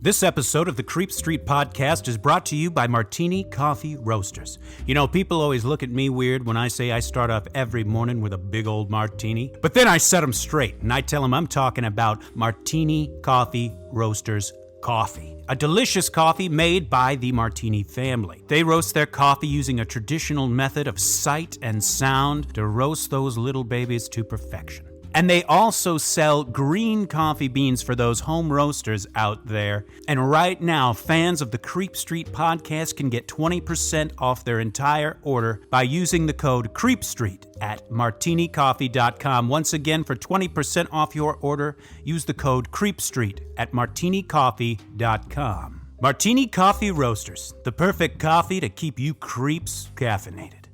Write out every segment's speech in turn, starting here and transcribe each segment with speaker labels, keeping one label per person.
Speaker 1: This episode of the Creep Street Podcast is brought to you by Martini Coffee Roasters. You know, people always look at me weird when I say I start off every morning with a big old martini. But then I set them straight, and I tell them I'm talking about Martini Coffee Roasters coffee. A delicious coffee made by the Martini family. They roast their coffee using a traditional method of sight and sound to roast those little babies to perfection. And they also sell green coffee beans for those home roasters out there. And right now, fans of the Creep Street Podcast can get 20% off their entire order by using the code CREEPSTREET at martinicoffee.com. Once again, for 20% off your order, use the code CREEPSTREET at martinicoffee.com. Martini Coffee Roasters, the perfect coffee to keep you creeps caffeinated.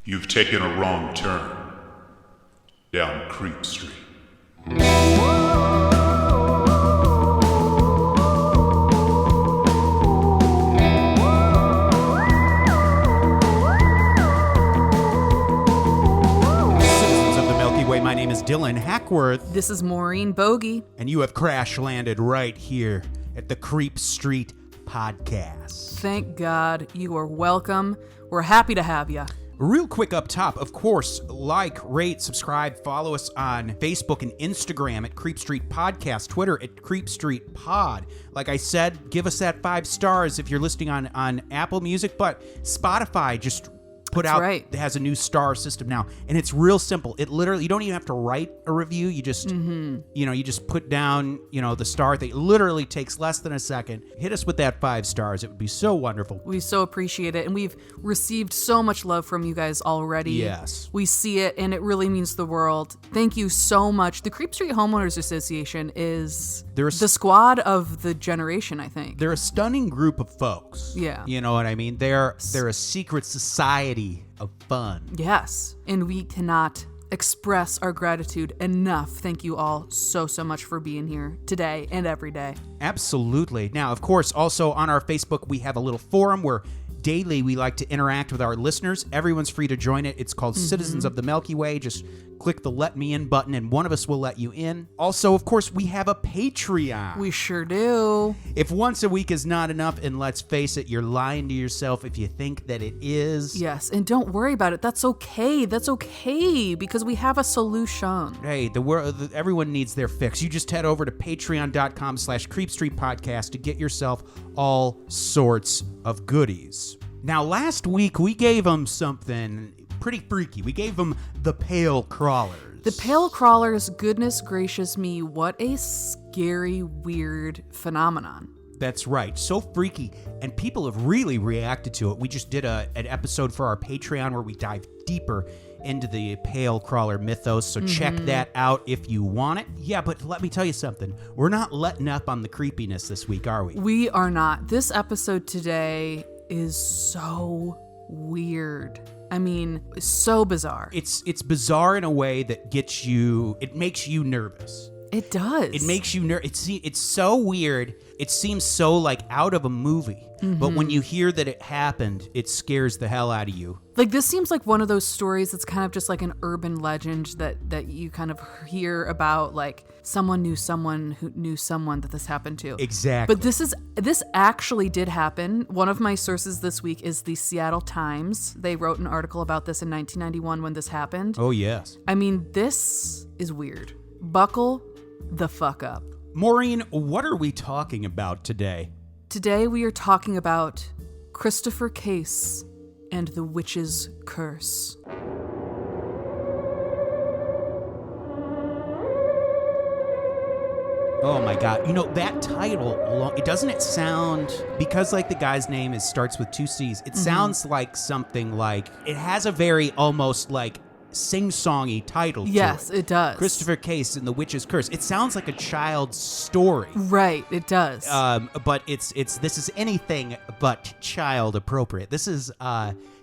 Speaker 2: You've taken a wrong turn down Creep Street.
Speaker 1: Citizens of the Milky Way, my name is Dylan Hackworth.
Speaker 3: This is Maureen Bogey.
Speaker 1: And you have crash landed right here at the Creep Street Podcast.
Speaker 3: Thank God you are welcome. We're happy to have you.
Speaker 1: Real quick up top, of course, like, rate, subscribe, follow us on Facebook and Instagram at Creep Street Podcast, Twitter at Creep Street Pod. Like I said, give us that 5 stars if you're listening on Apple Music, but Spotify just put
Speaker 3: That's
Speaker 1: out,
Speaker 3: right.
Speaker 1: It has a new star system now, and it's real simple. It literally, you don't even have to write a review. You just, you just put down, the star thing. It literally takes less than a second. Hit us with that 5 stars. It would be so wonderful.
Speaker 3: We so appreciate it, and we've received so much love from you guys already.
Speaker 1: Yes.
Speaker 3: We see it, and it really means the world. Thank you so much. The Creep Street Homeowners Association is the squad of the generation, I think.
Speaker 1: They're a stunning group of folks.
Speaker 3: Yeah.
Speaker 1: You know what I mean? They're a secret society of fun.
Speaker 3: Yes, and we cannot express our gratitude enough. Thank you all so much for being here today and every day.
Speaker 1: Absolutely. Now, of course, also on our Facebook, we have a little forum where daily we like to interact with our listeners. Everyone's free to join it. It's called Citizens of the Milky Way. Just click the Let Me In button and one of us will let you in. Also, of course, we have a Patreon.
Speaker 3: We sure do.
Speaker 1: If once a week is not enough, and let's face it, you're lying to yourself if you think that it is.
Speaker 3: Yes, and don't worry about it. That's okay. That's okay, because we have a solution.
Speaker 1: Hey, everyone needs their fix. You just head over to patreon.com/creepstreetpodcast to get yourself all sorts of goodies. Now, last week, we gave them something pretty freaky. We gave them the Pale Crawlers.
Speaker 3: The Pale Crawlers, goodness gracious me, what a scary, weird phenomenon.
Speaker 1: That's right. So freaky. And people have really reacted to it. We just did an episode for our Patreon where we dive deeper into the Pale Crawler mythos, so check that out if you want it. Yeah, but let me tell you something. We're not letting up on the creepiness this week, are we?
Speaker 3: We are not. This episode today is so weird. I mean, so bizarre.
Speaker 1: It's bizarre in a way that it makes you nervous.
Speaker 3: It does.
Speaker 1: It makes you nervous. It's so weird. It seems so like out of a movie. But when you hear that it happened, it scares the hell out of you.
Speaker 3: Like, this seems like one of those stories that's kind of just like an urban legend that you kind of hear about, like someone knew someone who knew someone that this happened to.
Speaker 1: Exactly.
Speaker 3: But this actually did happen. One of my sources this week is the Seattle Times. They wrote an article about this in 1991 when this happened.
Speaker 1: Oh, yes.
Speaker 3: I mean, this is weird. Buckle the fuck up.
Speaker 1: Maureen, what are we talking about today?
Speaker 3: Today we are talking about Christopher Case and the Witch's Curse.
Speaker 1: Oh my God. That title alone, it sound, because like the guy's name starts with 2 C's, it sounds like something like, it has a very almost like sing-songy title to it.
Speaker 3: Yes, it does.
Speaker 1: Christopher Case and the Witch's Curse. It sounds like a child's story.
Speaker 3: Right, it does.
Speaker 1: But this is anything but child appropriate. This is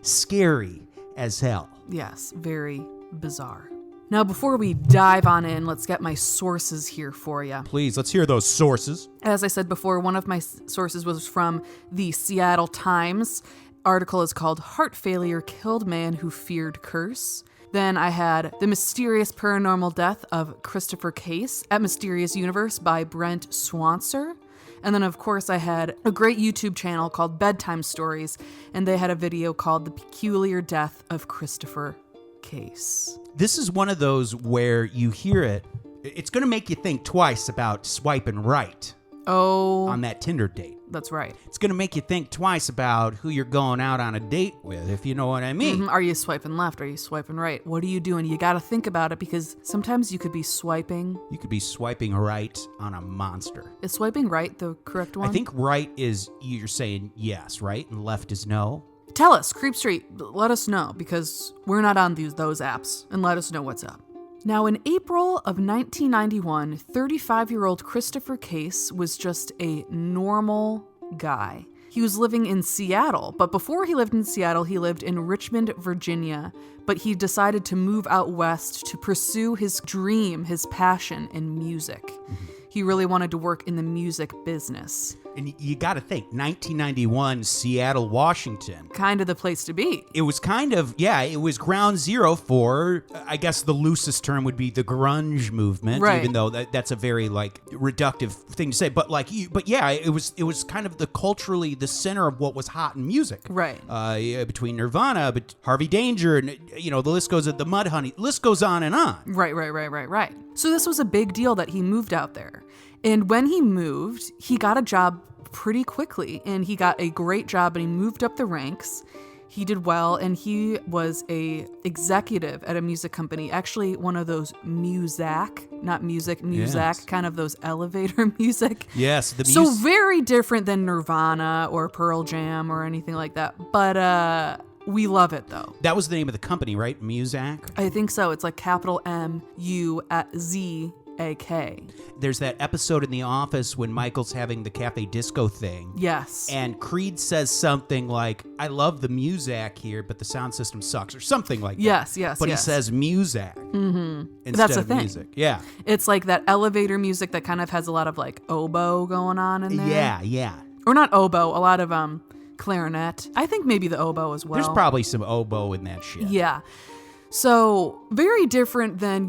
Speaker 1: scary as hell.
Speaker 3: Yes, very bizarre. Now, before we dive on in, let's get my sources here for you.
Speaker 1: Please, let's hear those sources.
Speaker 3: As I said before, one of my sources was from the Seattle Times. Article is called Heart Failure Killed Man Who Feared Curse. Then I had The Mysterious Paranormal Death of Christopher Case at Mysterious Universe by Brent Swancer. And then, of course, I had a great YouTube channel called Bedtime Stories, and they had a video called The Peculiar Death of Christopher Case.
Speaker 1: This is one of those where you hear it, it's going to make you think twice about swiping right on that Tinder date.
Speaker 3: That's right.
Speaker 1: It's going to make you think twice about who you're going out on a date with, if you know what I mean.
Speaker 3: Mm-hmm. Are you swiping left? Are you swiping right? What are you doing? You got to think about it, because sometimes you could be swiping.
Speaker 1: You could be swiping right on a monster.
Speaker 3: Is swiping right the correct one?
Speaker 1: I think right is you're saying yes, right? And left is no.
Speaker 3: Tell us, Creep Street, let us know, because we're not on those apps, and let us know what's up. Now, in April of 1991, 35-year-old Christopher Case was just a normal guy. He was living in Seattle, but before he lived in Seattle, he lived in Richmond, Virginia, but he decided to move out west to pursue his dream, his passion in music. He really wanted to work in the music business.
Speaker 1: And you got to think, 1991, Seattle, Washington.
Speaker 3: Kind of the place to be.
Speaker 1: It was kind of, it was ground zero for, I guess the loosest term would be the grunge movement,
Speaker 3: right.
Speaker 1: Even though that's a very, reductive thing to say. But, it was kind of culturally the center of what was hot in music.
Speaker 3: Right.
Speaker 1: Between Nirvana, but Harvey Danger, and, the list goes, the Mudhoney, list goes on and on.
Speaker 3: Right. So this was a big deal that he moved out there. And when he moved, he got a job pretty quickly, and he got a great job, and he moved up the ranks. He did well, and he was a executive at a music company, actually one of those Muzak, kind of those elevator music.
Speaker 1: Yes.
Speaker 3: So very different than Nirvana or Pearl Jam or anything like that. But we love it, though.
Speaker 1: That was the name of the company, right? Muzak?
Speaker 3: I think so. It's like capital M-U-Z-A-K.
Speaker 1: There's that episode in The Office when Michael's having the Cafe Disco thing.
Speaker 3: Yes.
Speaker 1: And Creed says something like, I love the Muzak here, but the sound system sucks, or something like that.
Speaker 3: Yes.
Speaker 1: But he says Muzak instead of music. Yeah.
Speaker 3: It's like that elevator music that kind of has a lot of oboe going on in there.
Speaker 1: Yeah.
Speaker 3: Or not oboe, a lot of clarinet. I think maybe the oboe as well.
Speaker 1: There's probably some oboe in that shit.
Speaker 3: Yeah. So very different than,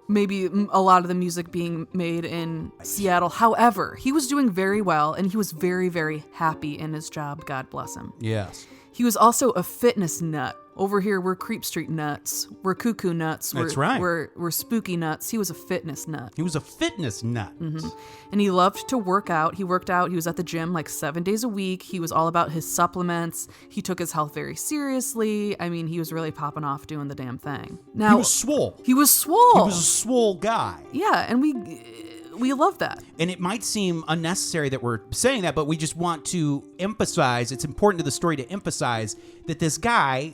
Speaker 3: maybe a lot of the music being made in Seattle. However, he was doing very well, and he was very, very happy in his job. God bless him.
Speaker 1: Yes.
Speaker 3: He was also a fitness nut. Over here, we're Creep Street nuts. We're cuckoo nuts.
Speaker 1: That's right.
Speaker 3: We're spooky nuts. He was a fitness nut.
Speaker 1: He was a fitness nut.
Speaker 3: Mm-hmm. And he loved to work out. He worked out. He was at the gym 7 days a week. He was all about his supplements. He took his health very seriously. I mean, he was really popping off doing the damn thing. Now,
Speaker 1: he was swole.
Speaker 3: He was swole.
Speaker 1: He was a swole guy.
Speaker 3: Yeah, and we love that.
Speaker 1: And it might seem unnecessary that we're saying that, but we just want to emphasize, it's important to the story to emphasize that this guy,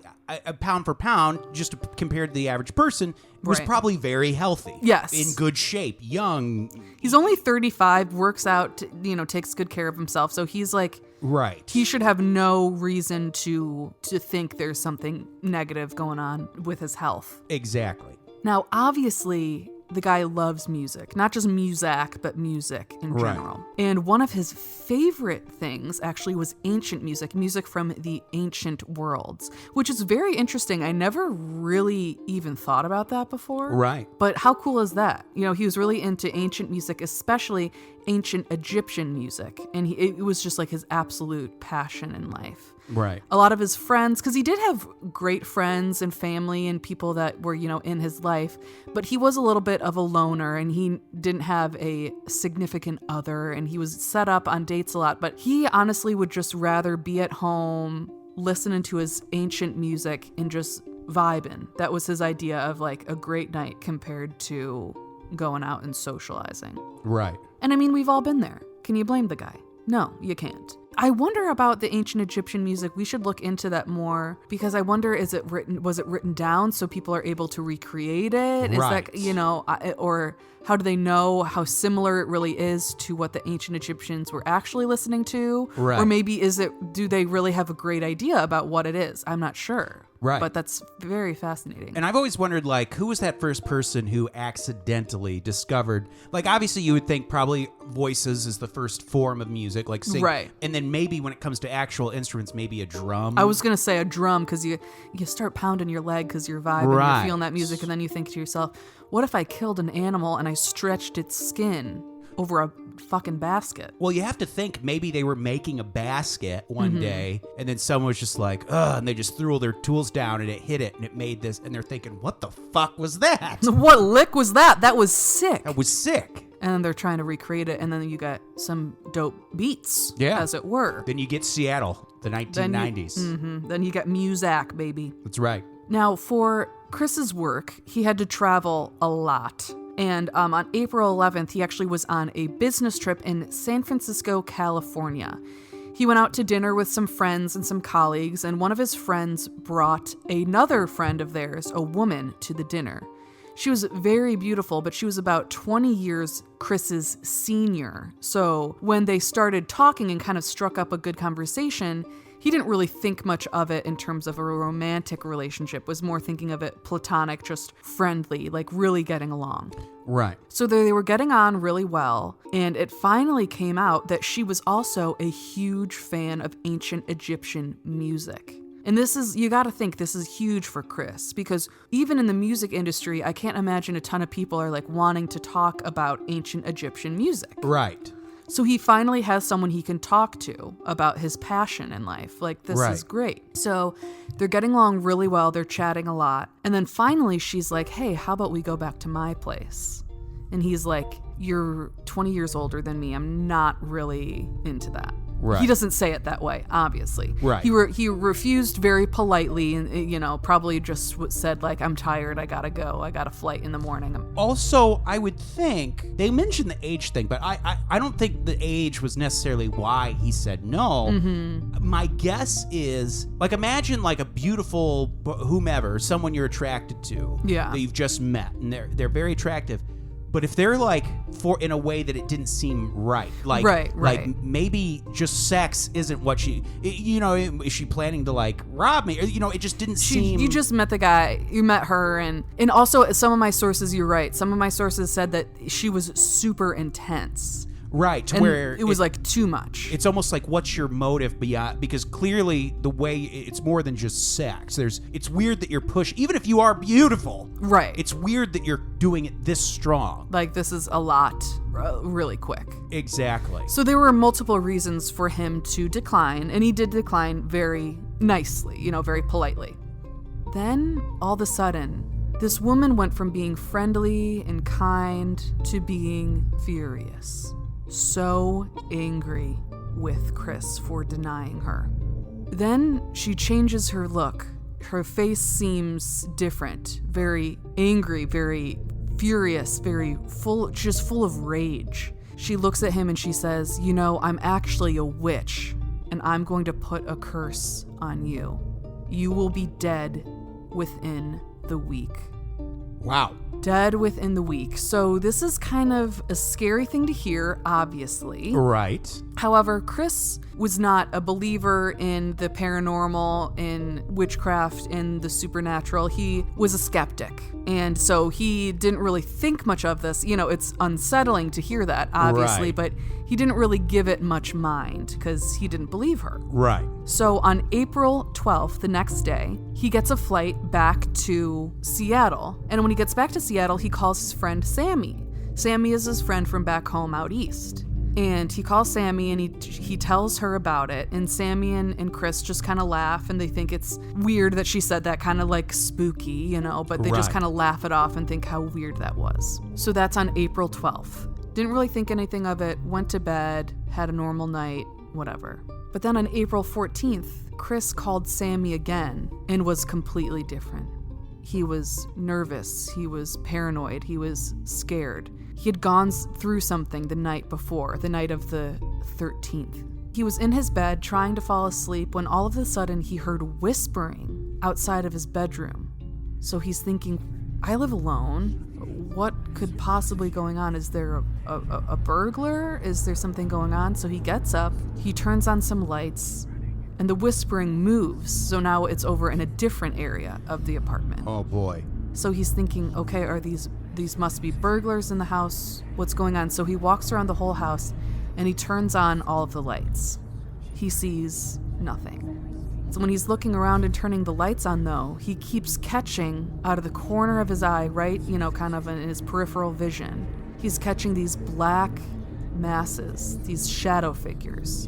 Speaker 1: pound for pound, just compared to the average person, was probably very healthy.
Speaker 3: Yes.
Speaker 1: In good shape, young.
Speaker 3: He's only 35, works out, takes good care of himself. So he's
Speaker 1: right.
Speaker 3: He should have no reason to think there's something negative going on with his health.
Speaker 1: Exactly.
Speaker 3: Now, obviously, the guy loves music, not just Muzak, but music in general.
Speaker 1: Right.
Speaker 3: And one of his favorite things actually was ancient music from the ancient worlds, which is very interesting. I never really even thought about that before.
Speaker 1: Right.
Speaker 3: But how cool is that? He was really into ancient music, especially ancient Egyptian music. And it was just his absolute passion in life.
Speaker 1: Right.
Speaker 3: A lot of his friends, because he did have great friends and family and people that were, in his life, but he was a little bit of a loner, and he didn't have a significant other, and he was set up on dates a lot, but he honestly would just rather be at home, listening to his ancient music and just vibing. That was his idea of a great night compared to going out and socializing.
Speaker 1: Right.
Speaker 3: And I mean, we've all been there. Can you blame the guy? No, you can't. I wonder about the ancient Egyptian music. We should look into that more, because I wonder, was it written down so people are able to recreate it?
Speaker 1: Right.
Speaker 3: Is that, or how do they know how similar it really is to what the ancient Egyptians were actually listening to?
Speaker 1: Right.
Speaker 3: Or maybe do they really have a great idea about what it is? I'm not sure.
Speaker 4: Right.
Speaker 3: But that's very fascinating.
Speaker 4: And I've always wondered, like, who was that first person who accidentally discovered, like, obviously you would think probably voices is the first form of music, like sing.
Speaker 3: Right.
Speaker 4: And then maybe when it comes to actual instruments, maybe a drum.
Speaker 3: I was going to say a drum because you start pounding your leg because you're vibing,
Speaker 4: Right.
Speaker 3: you're feeling that music, and then you think to yourself, what if I killed an animal and I stretched its skin over a fucking basket?
Speaker 4: Well, you have to think maybe they were making a basket one day, and then someone was just like, ugh, and they just threw all their tools down, and it hit it, and it made this, and they're thinking, what the fuck was that?
Speaker 3: What lick was that? That was sick.
Speaker 4: That was sick.
Speaker 3: And then they're trying to recreate it, and then you got some dope beats,
Speaker 4: Yeah.
Speaker 3: as it were.
Speaker 4: Then you get Seattle, the 1990s.
Speaker 3: Then you get Muzak, baby.
Speaker 4: That's right.
Speaker 3: Now, for Chris's work, he had to travel a lot. And on April 11th, he actually was on a business trip in San Francisco, California. He went out to dinner with some friends and some colleagues, and one of his friends brought another friend of theirs, a woman, to the dinner. She was very beautiful, but she was about 20 years Chris's senior. So when they started talking and kind of struck up a good conversation, he didn't really think much of it in terms of a romantic relationship, was more thinking of it platonic, just friendly, like really getting along.
Speaker 4: Right.
Speaker 3: So they were getting on really well, and it finally came out that she was also a huge fan of ancient Egyptian music. And this is, you gotta think, this is huge for Chris, because even in the music industry, I can't imagine a ton of people are like wanting to talk about ancient Egyptian music.
Speaker 4: Right.
Speaker 3: So he finally has someone he can talk to about his passion in life. Like, this is great. So they're getting along really well. They're chatting a lot. And then finally she's like, hey, how about we go back to my place? And he's like, you're 20 years older than me. I'm not really into that.
Speaker 4: Right.
Speaker 3: He doesn't say it that way, obviously.
Speaker 4: Right.
Speaker 3: He refused very politely and, probably just said, like, I'm tired. I gotta go. I got a flight in the morning.
Speaker 4: Also, I would think they mentioned the age thing, but I don't think the age was necessarily why he said no. My guess is, like, imagine like a beautiful whomever, someone you're attracted to, that you've just met, and they're very attractive. But if they're like in a way that it didn't seem right, like like maybe just sex isn't what she, is she planning to like rob me? Or, it just didn't seem.
Speaker 3: You just met the guy, you met her, and also some of my sources, you're right. Some of my sources said that she was super intense.
Speaker 4: Right,
Speaker 3: and
Speaker 4: where
Speaker 3: it was like too much.
Speaker 4: It's almost like, what's your motive beyond? Because clearly the way it's more than just sex. It's weird that you're even if you are beautiful.
Speaker 3: Right.
Speaker 4: It's weird that you're doing it this strong.
Speaker 3: Like, this is a lot, really quick.
Speaker 4: Exactly.
Speaker 3: So there were multiple reasons for him to decline, and he did decline very nicely, very politely. Then, all of a sudden, this woman went from being friendly and kind to being furious. So angry with Chris for denying her. Then she changes her look. Her face seems different, very angry, very furious, very full of rage. She looks at him and she says, I'm actually a witch, and I'm going to put a curse on you. You will be dead within the week.
Speaker 4: Wow.
Speaker 3: Dead within the week. So this is kind of a scary thing to hear, obviously.
Speaker 4: Right.
Speaker 3: However, Chris was not a believer in the paranormal, in witchcraft, in the supernatural. He was a skeptic. And so he didn't really think much of this. It's unsettling to hear that, obviously, but he didn't really give it much mind because he didn't believe her.
Speaker 4: Right.
Speaker 3: So on April 12th, the next day, he gets a flight back to Seattle. And when he gets back to Seattle, he calls his friend Sammy. Sammy is his friend from back home out east. And he calls Sammy and he tells her about it. And Sammy and Chris just kind of laugh, and they think it's weird that she said that, kind of like spooky, but they just kind of laugh it off and think how weird that was. So that's on April 12th. Didn't really think anything of it, went to bed, had a normal night, whatever. But then on April 14th, Chris called Sammy again and was completely different. He was nervous, he was paranoid, he was scared. He had gone through something the night before, the night of the 13th. He was in his bed trying to fall asleep when all of a sudden he heard whispering outside of his bedroom. So he's thinking, I live alone. What could possibly going on? Is there a burglar? Is there something going on? So he gets up, he turns on some lights, and the whispering moves, so now it's over in a different area of the apartment.
Speaker 4: Oh boy.
Speaker 3: So he's thinking, okay, are these must be burglars in the house? What's going on? So he walks around the whole house and he turns on all of the lights. He sees nothing. So when he's looking around and turning the lights on, though, he keeps catching out of the corner of his eye, right, kind of in his peripheral vision, he's catching these black masses, these shadow figures,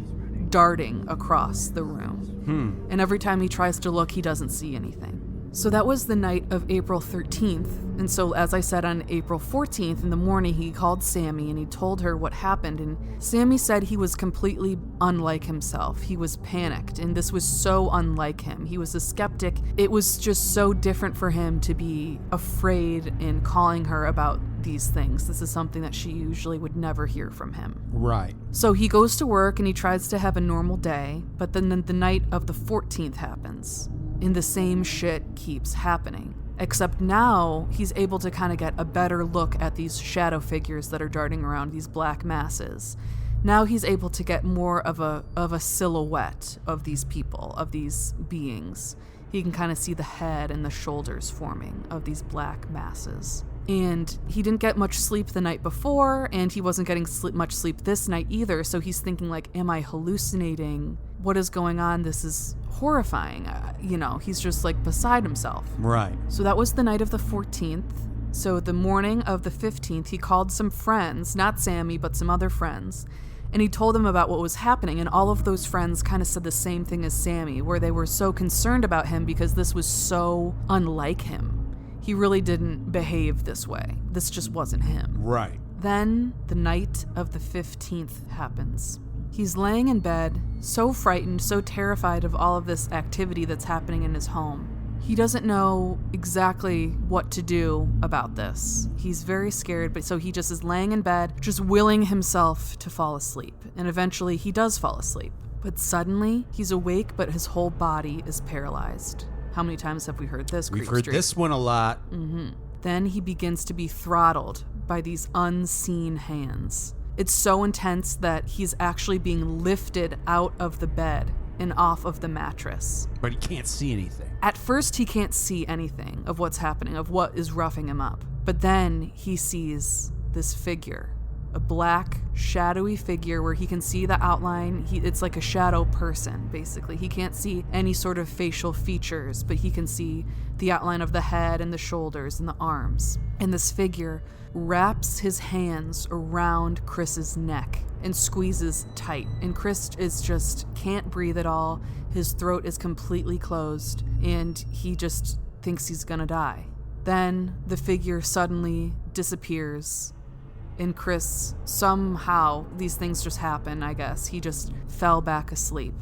Speaker 3: darting across the room. And every time he tries to look, he doesn't see anything. So that was the night of April 13th. And so, as I said, on April 14th in the morning, he called Sammy and he told her what happened. And Sammy said he was completely unlike himself. He was panicked, and this was so unlike him. He was a skeptic. It was just so different for him to be afraid and calling her about these things. This is something that she usually would never hear from him.
Speaker 4: Right.
Speaker 3: So he goes to work and he tries to have a normal day, but then the night of the 14th happens. And the same shit keeps happening. Except now he's able to kind of get a better look at these shadow figures that are darting around, these black masses. Now he's able to get more of a silhouette of these people, of these beings. He can kind of see the head and the shoulders forming of these black masses. And he didn't get much sleep the night before, and he wasn't getting much sleep this night either, so he's thinking like, am I hallucinating? What is going on? This is horrifying. He's just like beside himself.
Speaker 4: Right.
Speaker 3: So that was the night of the 14th. So the morning of the 15th, he called some friends, not Sammy, but some other friends, and he told them about what was happening, and all of those friends kind of said the same thing as Sammy, where they were so concerned about him because this was so unlike him. He really didn't behave this way. This just wasn't him.
Speaker 4: Right.
Speaker 3: Then the night of the 15th happens. He's laying in bed, so frightened, so terrified of all of this activity that's happening in his home. He doesn't know exactly what to do about this. He's very scared, but so he just is laying in bed, just willing himself to fall asleep. And eventually he does fall asleep. But suddenly he's awake, but his whole body is paralyzed. How many times have we heard this?
Speaker 4: We've heard this one a lot.
Speaker 3: Then he begins to be throttled by these unseen hands. It's so intense that he's actually being lifted out of the bed and off of the mattress.
Speaker 4: But he can't see anything.
Speaker 3: At first, he can't see anything of what's happening, of what is roughing him up. But then he sees this figure, a black, shadowy figure where he can see the outline. It's like a shadow person, basically. He can't see any sort of facial features, but he can see the outline of the head and the shoulders and the arms. And this figure wraps his hands around Chris's neck and squeezes tight. And Chris can't breathe at all. His throat is completely closed, and he just thinks he's gonna die. Then the figure suddenly disappears, and Chris, somehow, these things just happen, I guess. He just fell back asleep.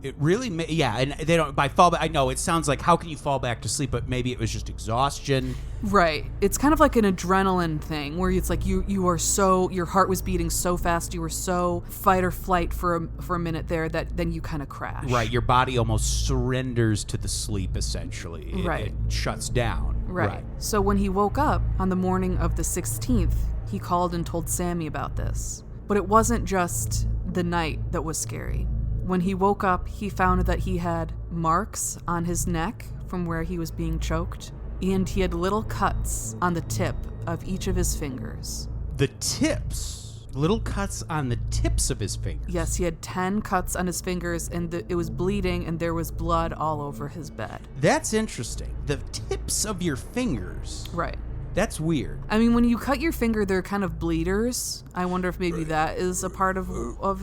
Speaker 4: It really, and they don't, by fall back, I know, it sounds like, how can you fall back to sleep, but maybe it was just exhaustion.
Speaker 3: Right. It's kind of like an adrenaline thing, where it's like you are so, your heart was beating so fast, you were so fight or flight for a minute there that then you kind of crash.
Speaker 4: Right, your body almost surrenders to the sleep, essentially. It shuts down.
Speaker 3: Right. So when he woke up on the morning of the 16th, he called and told Sammy about this. But it wasn't just the night that was scary. When he woke up, he found that he had marks on his neck from where he was being choked, and he had little cuts on the tip of each of his fingers.
Speaker 4: The tips? Little cuts on the tips of his fingers?
Speaker 3: Yes, he had 10 cuts on his fingers, and it was bleeding, and there was blood all over his bed.
Speaker 4: That's interesting. The tips of your fingers?
Speaker 3: Right.
Speaker 4: That's weird.
Speaker 3: I mean, when you cut your finger, they're kind of bleeders. I wonder if maybe that is a part of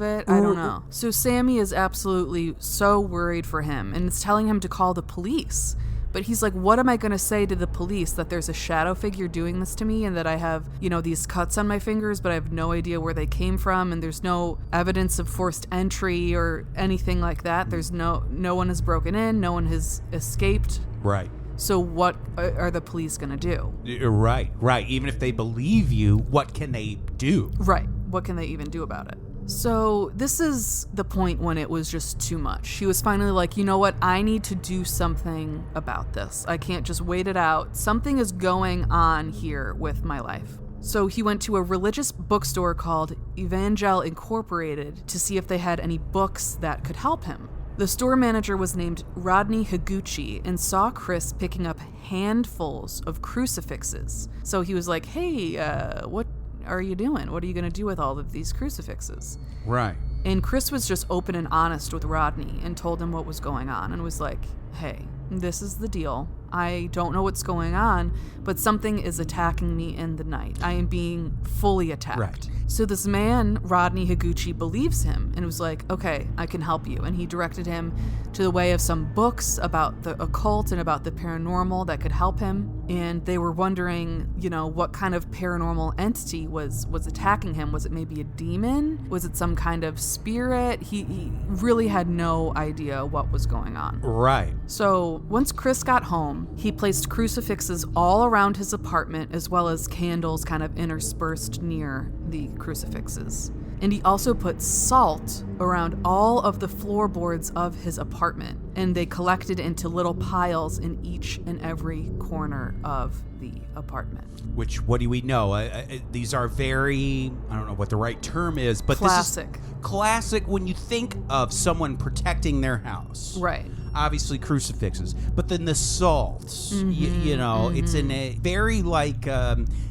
Speaker 3: it. I don't know. So Sammy is absolutely so worried for him, and it's telling him to call the police. But he's like, what am I going to say to the police? That there's a shadow figure doing this to me, and that I have, these cuts on my fingers, but I have no idea where they came from, and there's no evidence of forced entry or anything like that. There's no one has broken in, no one has escaped.
Speaker 4: Right.
Speaker 3: So what are the police going to do?
Speaker 4: Right. Even if they believe you, what can they do?
Speaker 3: Right. What can they even do about it? So this is the point when it was just too much. He was finally like, you know what? I need to do something about this. I can't just wait it out. Something is going on here with my life. So he went to a religious bookstore called Evangel Incorporated to see if they had any books that could help him. The store manager was named Rodney Higuchi and saw Chris picking up handfuls of crucifixes. So he was like, hey, what are you doing? What are you going to do with all of these crucifixes?
Speaker 4: Right.
Speaker 3: And Chris was just open and honest with Rodney and told him what was going on and was like, hey, this is the deal. I don't know what's going on, but something is attacking me in the night. I am being fully attacked.
Speaker 4: Right.
Speaker 3: So this man, Rodney Higuchi, believes him and was like, okay, I can help you. And he directed him to the way of some books about the occult and about the paranormal that could help him. And they were wondering, what kind of paranormal entity was attacking him. Was it maybe a demon? Was it some kind of spirit? He really had no idea what was going on.
Speaker 4: Right.
Speaker 3: So once Chris got home, he placed crucifixes all around his apartment as well as candles kind of interspersed near the crucifixes. And he also put salt around all of the floorboards of his apartment, and they collected into little piles in each and every corner of the apartment.
Speaker 4: Which, what do we know? These are very, I don't know what the right term is, but
Speaker 3: classic.
Speaker 4: This is classic when you think of someone protecting their house.
Speaker 3: Right.
Speaker 4: Obviously crucifixes, but then the salts, it's in a very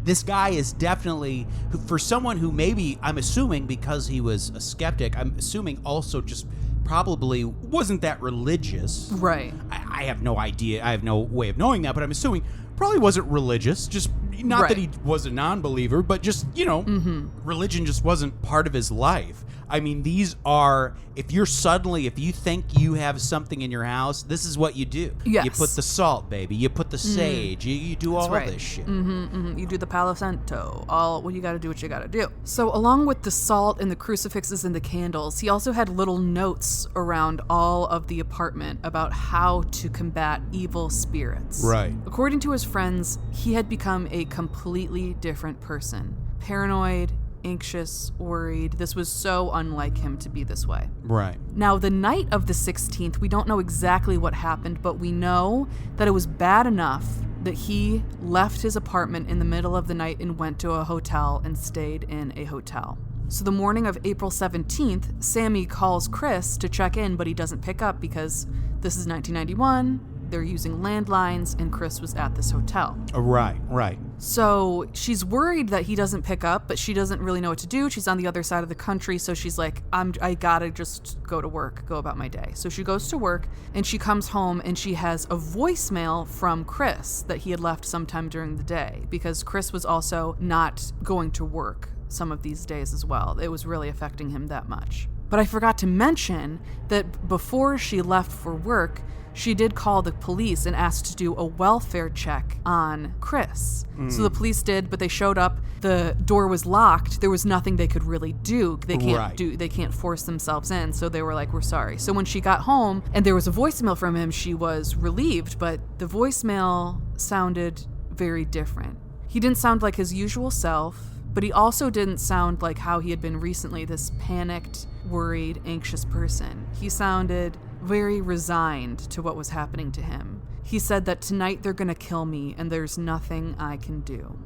Speaker 4: this guy is definitely, for someone who maybe, I'm assuming because he was a skeptic, I'm assuming also just probably wasn't that religious.
Speaker 3: Right.
Speaker 4: I have no idea. I have no way of knowing that, but I'm assuming probably wasn't religious. Just not that he was a non-believer, but just, religion just wasn't part of his life. I mean, these are, if you think you have something in your house, this is what you do.
Speaker 3: Yes.
Speaker 4: You put the salt, baby. You put the sage. You do all
Speaker 3: right.
Speaker 4: of this shit.
Speaker 3: You do the Palo Santo. You got to do what you got to do. So along with the salt and the crucifixes and the candles, he also had little notes around all of the apartment about how to combat evil spirits.
Speaker 4: Right.
Speaker 3: According to his friends, he had become a completely different person. Paranoid, anxious, worried. This was so unlike him to be this way.
Speaker 4: Right.
Speaker 3: Now, the night of the 16th, we don't know exactly what happened, but we know that it was bad enough that he left his apartment in the middle of the night and went to a hotel and stayed in a hotel. So the morning of April 17th, Sammy calls Chris to check in, but he doesn't pick up because this is 1991. They're using landlines, and Chris was at this hotel.
Speaker 4: Right.
Speaker 3: So she's worried that he doesn't pick up, but she doesn't really know what to do. She's on the other side of the country, so she's like, I gotta just go to work, go about my day. So she goes to work, and she comes home, and she has a voicemail from Chris that he had left sometime during the day, because Chris was also not going to work some of these days as well. It was really affecting him that much. But I forgot to mention that before she left for work, she did call the police and asked to do a welfare check on Chris. So the police did, but they showed up. The door was locked. There was nothing they could really do. They can't force themselves in. So they were like, we're sorry. So when she got home and there was a voicemail from him, she was relieved, but the voicemail sounded very different. He didn't sound like his usual self, but he also didn't sound like how he had been recently, this panicked, worried, anxious person. He sounded very resigned to what was happening to him. He said that tonight they're gonna kill me and there's nothing I can do.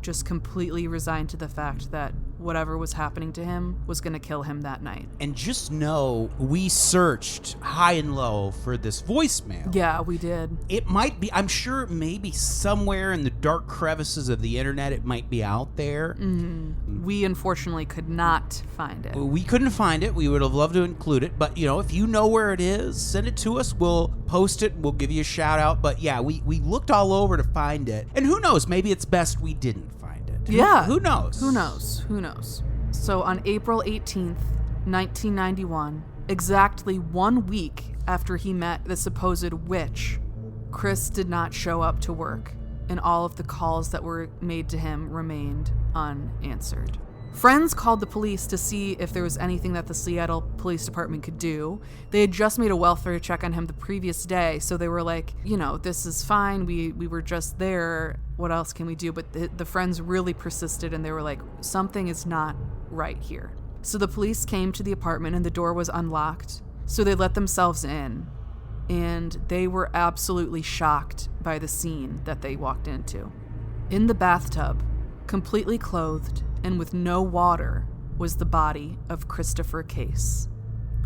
Speaker 3: Just completely resigned to the fact that whatever was happening to him was gonna kill him that night.
Speaker 4: And just know, we searched high and low for this voicemail.
Speaker 3: Yeah, we did.
Speaker 4: It might be, I'm sure maybe somewhere in the dark crevices of the internet it might be out there.
Speaker 3: We unfortunately could not find it.
Speaker 4: We couldn't find it. We would have loved to include it. But, if you know where it is, send it to us. We'll post it. We'll give you a shout out. But yeah, we looked all over to find it. And who knows? Maybe it's best we didn't find it.
Speaker 3: Yeah.
Speaker 4: Who knows?
Speaker 3: Who knows? So on April 18th, 1991, exactly 1 week after he met the supposed witch, Chris did not show up to work, and all of the calls that were made to him remained unanswered. Friends called the police to see if there was anything that the Seattle Police Department could do. They had just made a welfare check on him the previous day, so they were like, this is fine. We were just there. What else can we do? But the friends really persisted, and they were like, something is not right here. So the police came to the apartment, and the door was unlocked. So they let themselves in, and they were absolutely shocked by the scene that they walked into. In the bathtub, completely clothed, and with no water, was the body of Christopher Case.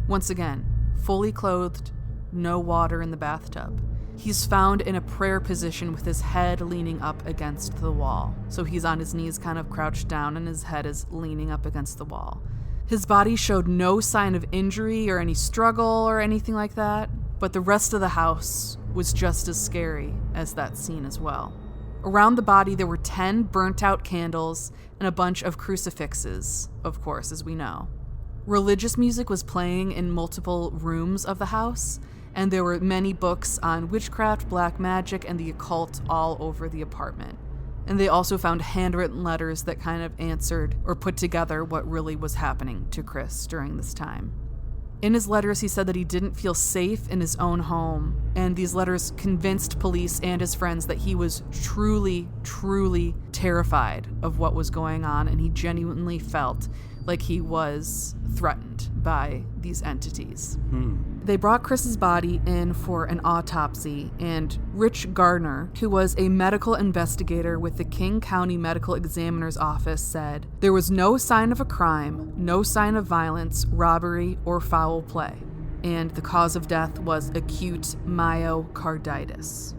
Speaker 3: Once again, fully clothed, no water in the bathtub. He's found in a prayer position with his head leaning up against the wall. So he's on his knees, kind of crouched down, and his head is leaning up against the wall. His body showed no sign of injury or any struggle or anything like that, but the rest of the house was just as scary as that scene as well. Around the body, there were 10 burnt-out candles and a bunch of crucifixes, of course, as we know. Religious music was playing in multiple rooms of the house, and there were many books on witchcraft, black magic, and the occult all over the apartment. And they also found handwritten letters that kind of answered or put together what really was happening to Chris during this time. In his letters, he said that he didn't feel safe in his own home, and these letters convinced police and his friends that he was truly, truly terrified of what was going on, and he genuinely felt like he was threatened by these entities. They brought Chris's body in for an autopsy, and Rich Gardner, who was a medical investigator with the King County Medical Examiner's Office, said there was no sign of a crime, no sign of violence, robbery, or foul play, and the cause of death was acute myocarditis.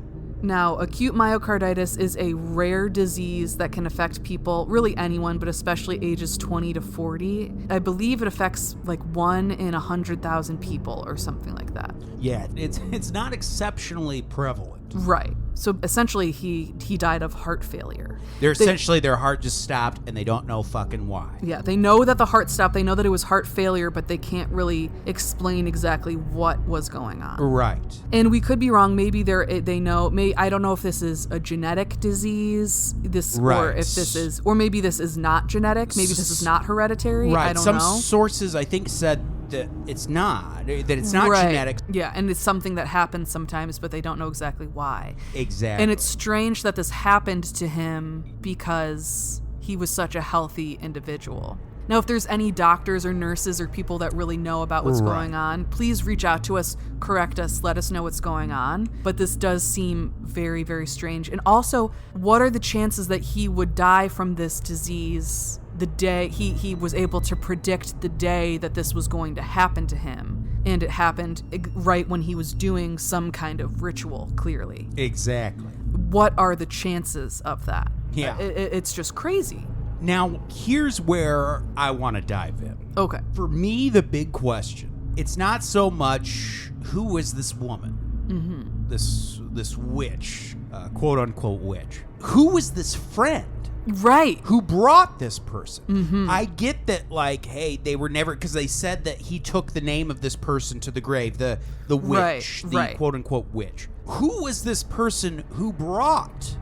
Speaker 3: Now, acute myocarditis is a rare disease that can affect people, really anyone, but especially ages 20 to 40. I believe it affects like 1 in 100,000 people or something like that.
Speaker 4: Yeah, it's not exceptionally prevalent.
Speaker 3: Right. So essentially, he died of heart failure.
Speaker 4: Essentially their heart just stopped and they don't know fucking why.
Speaker 3: Yeah, they know that the heart stopped. They know that it was heart failure, but they can't really explain exactly what was going on.
Speaker 4: Right.
Speaker 3: And we could be wrong. Maybe they know. I don't know if this is a genetic disease. Or if this is, or maybe this is not genetic. Maybe this is not hereditary.
Speaker 4: Right.
Speaker 3: I don't know.
Speaker 4: Some sources I think said that it's not genetic.
Speaker 3: Yeah, and it's something that happens sometimes, but they don't know exactly why.
Speaker 4: Exactly.
Speaker 3: And it's strange that this happened to him because he was such a healthy individual. Now, if there's any doctors or nurses or people that really know about what's going on, please reach out to us, correct us, let us know what's going on. But this does seem very, very strange. And also, what are the chances that he would die from this disease the day he was able to predict the day that this was going to happen to him? And it happened right when he was doing some kind of ritual, clearly.
Speaker 4: Exactly.
Speaker 3: What are the chances of that?
Speaker 4: Yeah.
Speaker 3: It's just crazy.
Speaker 4: Now, here's where I want to dive in.
Speaker 3: Okay.
Speaker 4: For me, the big question, it's not so much who is this woman, this witch, quote unquote witch. Who was this friend?
Speaker 3: Right.
Speaker 4: Who brought this person? I get that, like, hey, they were never, because they said that he took the name of this person to the grave, the witch, the quote unquote witch. Who was this person who brought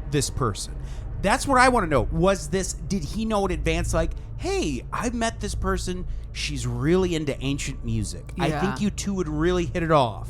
Speaker 4: this person? That's what I want to know. Did he know in advance, like, hey, I met this person. She's really into ancient music.
Speaker 3: Yeah.
Speaker 4: I think you two would really hit it off.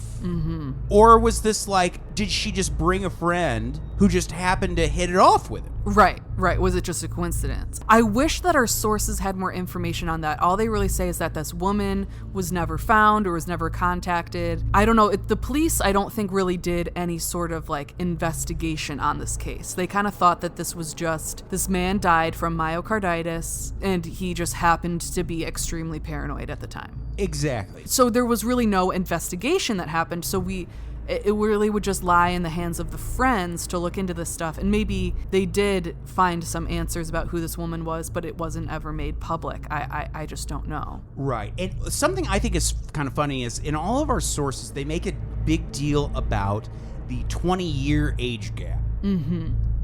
Speaker 4: Or was this like, did she just bring a friend who just happened to hit it off with him?
Speaker 3: Right. Was it just a coincidence? I wish that our sources had more information on that. All they really say is that this woman was never found or was never contacted. I don't know. The police, I don't think, really did any sort of like investigation on this case. They kind of thought that this was just, this man died from myocarditis and he just happened to be extremely paranoid at the time.
Speaker 4: Exactly.
Speaker 3: So there was really no investigation that happened. So it really would just lie in the hands of the friends to look into this stuff. And maybe they did find some answers about who this woman was, but it wasn't ever made public. I just don't know.
Speaker 4: Right. And something I think is kind of funny is in all of our sources, they make a big deal about the 20-year age gap.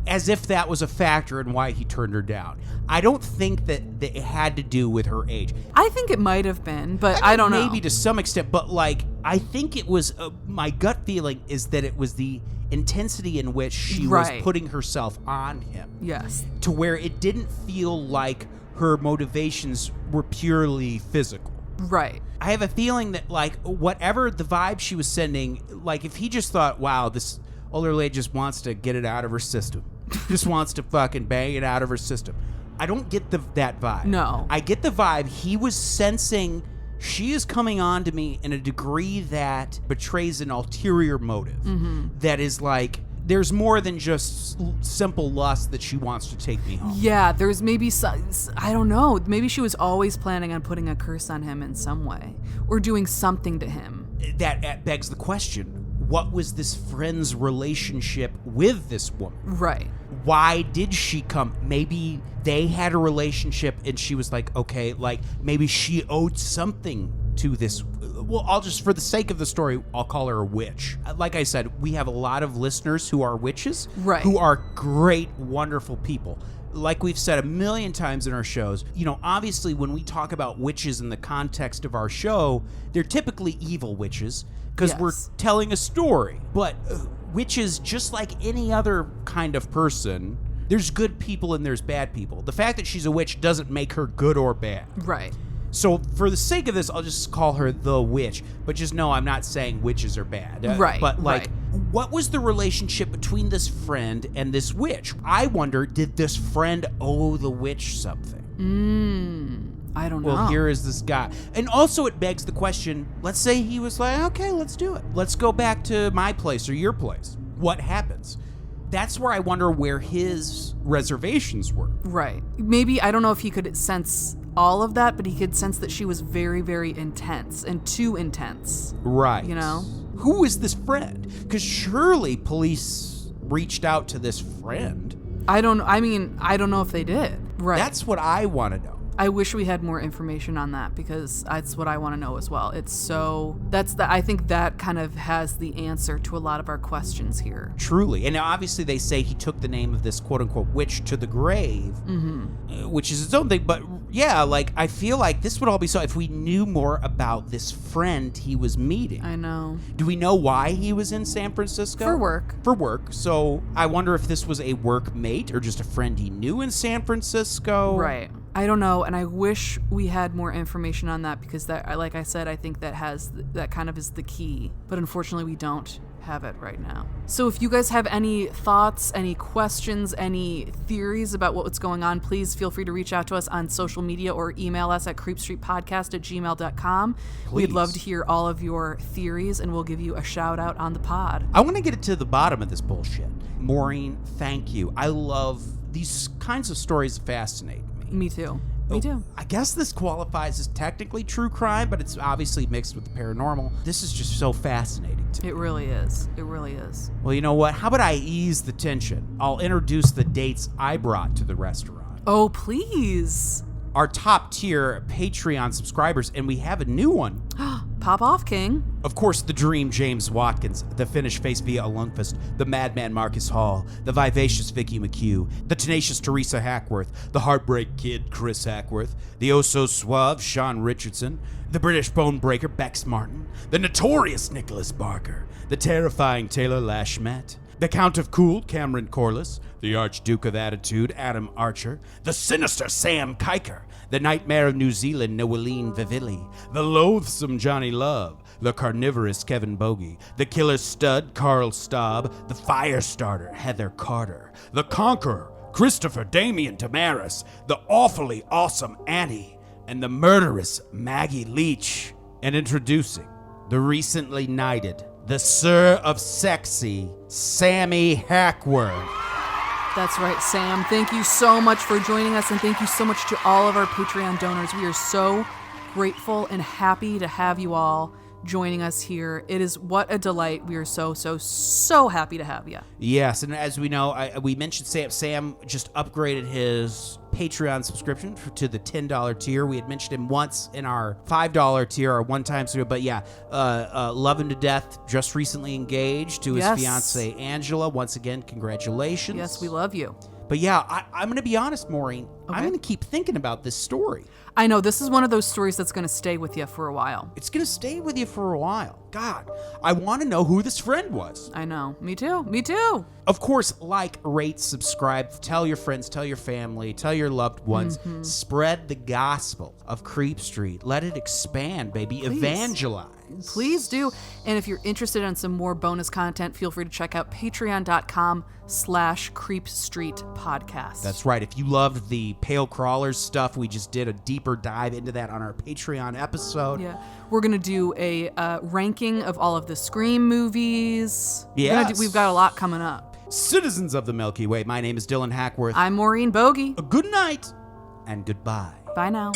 Speaker 4: As if that was a factor in why he turned her down. I don't think that it had to do with her age.
Speaker 3: I think it might have been, but I don't know.
Speaker 4: Maybe to some extent, but like, I think it was, my gut feeling is that it was the intensity in which she was putting herself on him.
Speaker 3: Yes.
Speaker 4: To where it didn't feel like her motivations were purely physical.
Speaker 3: Right.
Speaker 4: I have a feeling that, like, whatever the vibe she was sending, like, if he just thought, wow, this older lady just wants to get it out of her system. Just wants to fucking bang it out of her system. I don't get that vibe.
Speaker 3: No.
Speaker 4: I get the vibe he was sensing she is coming on to me in a degree that betrays an ulterior motive. That is like there's more than just simple lust that she wants to take me home.
Speaker 3: Yeah, there's maybe I don't know. Maybe she was always planning on putting a curse on him in some way or doing something to him.
Speaker 4: That begs the question, what was this friend's relationship with this woman?
Speaker 3: Right.
Speaker 4: Why did she come? Maybe they had a relationship and she was like, okay, like maybe she owed something to this. Well, I'll just, for the sake of the story, I'll call her a witch. Like I said, we have a lot of listeners who are witches,
Speaker 3: right,
Speaker 4: who are great, wonderful people. Like we've said a million times in our shows, obviously when we talk about witches in the context of our show, they're typically evil witches because we're telling a story. But witches, just like any other kind of person, there's good people and there's bad people. The fact that she's a witch doesn't make her good or bad.
Speaker 3: Right.
Speaker 4: So for the sake of this, I'll just call her the witch. But just know I'm not saying witches are bad.
Speaker 3: Right.
Speaker 4: But what was the relationship between this friend and this witch? I wonder, did this friend owe the witch something?
Speaker 3: I don't know.
Speaker 4: Well, here is this guy. And also it begs the question, let's say he was like, okay, let's do it. Let's go back to my place or your place. What happens? That's where I wonder where his reservations were.
Speaker 3: Right. Maybe, I don't know if he could sense all of that, but he could sense that she was very, very intense and too intense.
Speaker 4: Right. Who is this friend? Because surely police reached out to this friend.
Speaker 3: I don't know if they did. Right.
Speaker 4: That's what I want to know.
Speaker 3: I wish we had more information on that because that's what I want to know as well. I think that kind of has the answer to a lot of our questions here.
Speaker 4: Truly. And now obviously they say he took the name of this quote unquote witch to the grave, which is its own thing. But yeah, I feel like this would all be so if we knew more about this friend he was meeting.
Speaker 3: I know.
Speaker 4: Do we know why he was in San Francisco?
Speaker 3: For work.
Speaker 4: For work. So I wonder if this was a work mate or just a friend he knew in San Francisco.
Speaker 3: Right. I don't know, and I wish we had more information on that because that, like I said, I think that kind of is the key. But unfortunately, we don't have it right now. So if you guys have any thoughts, any questions, any theories about what's going on, please feel free to reach out to us on social media or email us at creepstreetpodcast@gmail.com. We'd love to hear all of your theories, and we'll give you a shout out on the pod.
Speaker 4: I want to get to the bottom of this bullshit. Maureen, thank you. I love these kinds of stories. Fascinate me.
Speaker 3: Me too. Me too.
Speaker 4: I guess this qualifies as technically true crime, but it's obviously mixed with the paranormal. This is just so fascinating to me.
Speaker 3: It really is. It really is.
Speaker 4: Well, you know what? How about I ease the tension? I'll introduce the dates I brought to the restaurant.
Speaker 3: Oh, please.
Speaker 4: Our top tier Patreon subscribers, and we have a new one.
Speaker 3: Pop off, King.
Speaker 4: Of course, the Dream James Watkins, the Finnish Face Via Lundqvist, the Madman Marcus Hall, the Vivacious Vicky McHugh, the Tenacious Teresa Hackworth, the Heartbreak Kid Chris Hackworth, the Oh-So-Suave Sean Richardson, the British Bone Breaker Bex Martin, the Notorious Nicholas Barker, the Terrifying Taylor Lashmet, the Count of Cool Cameron Corliss, the Archduke of Attitude Adam Archer, the Sinister Sam Kiker, the Nightmare of New Zealand Noeline Vivilli, the Loathsome Johnny Love, the Carnivorous Kevin Bogey, the Killer Stud Carl Staub, the Firestarter Heather Carter, the Conqueror Christopher Damian Damaris, the Awfully Awesome Annie, and the Murderous Maggie Leach. And introducing the recently knighted, the Sir of Sexy, Sammy Hackworth.
Speaker 3: That's right, Sam. Thank you so much for joining us, and thank you so much to all of our Patreon donors. We are so grateful and happy to have you all joining us here. It is what a delight. We are so happy to have you.
Speaker 4: Yes, and as we know, we mentioned Sam just upgraded his Patreon subscription to the $10 tier. We had mentioned him once in our $5 tier, our one-time tier, but yeah, love him to death. Just recently engaged to his fiancée Angela. Once again, congratulations.
Speaker 3: Yes, we love you.
Speaker 4: But yeah, I'm going to be honest, Maureen. Okay. I'm going to keep thinking about this story.
Speaker 3: I know, this is one of those stories that's going to stay with you for a while.
Speaker 4: It's going to stay with you for a while. God, I want to know who this friend was.
Speaker 3: I know. Me too. Me too.
Speaker 4: Of course, like, rate, subscribe, tell your friends, tell your family, tell your loved ones. Mm-hmm. Spread the gospel of Creep Street. Let it expand, baby. Please. Evangelize.
Speaker 3: Please do. And if you're interested in some more bonus content, feel free to check out patreon.com/creepstreetpodcast.
Speaker 4: That's right. If you loved the Pale Crawlers stuff, we just did a deeper dive into that on our Patreon episode.
Speaker 3: Yeah. We're going to do a ranking of all of the Scream movies.
Speaker 4: Yes.
Speaker 3: We've got a lot coming up.
Speaker 4: Citizens of the Milky Way, my name is Dylan Hackworth.
Speaker 3: I'm Maureen Bogey.
Speaker 4: A good night and goodbye.
Speaker 3: Bye now.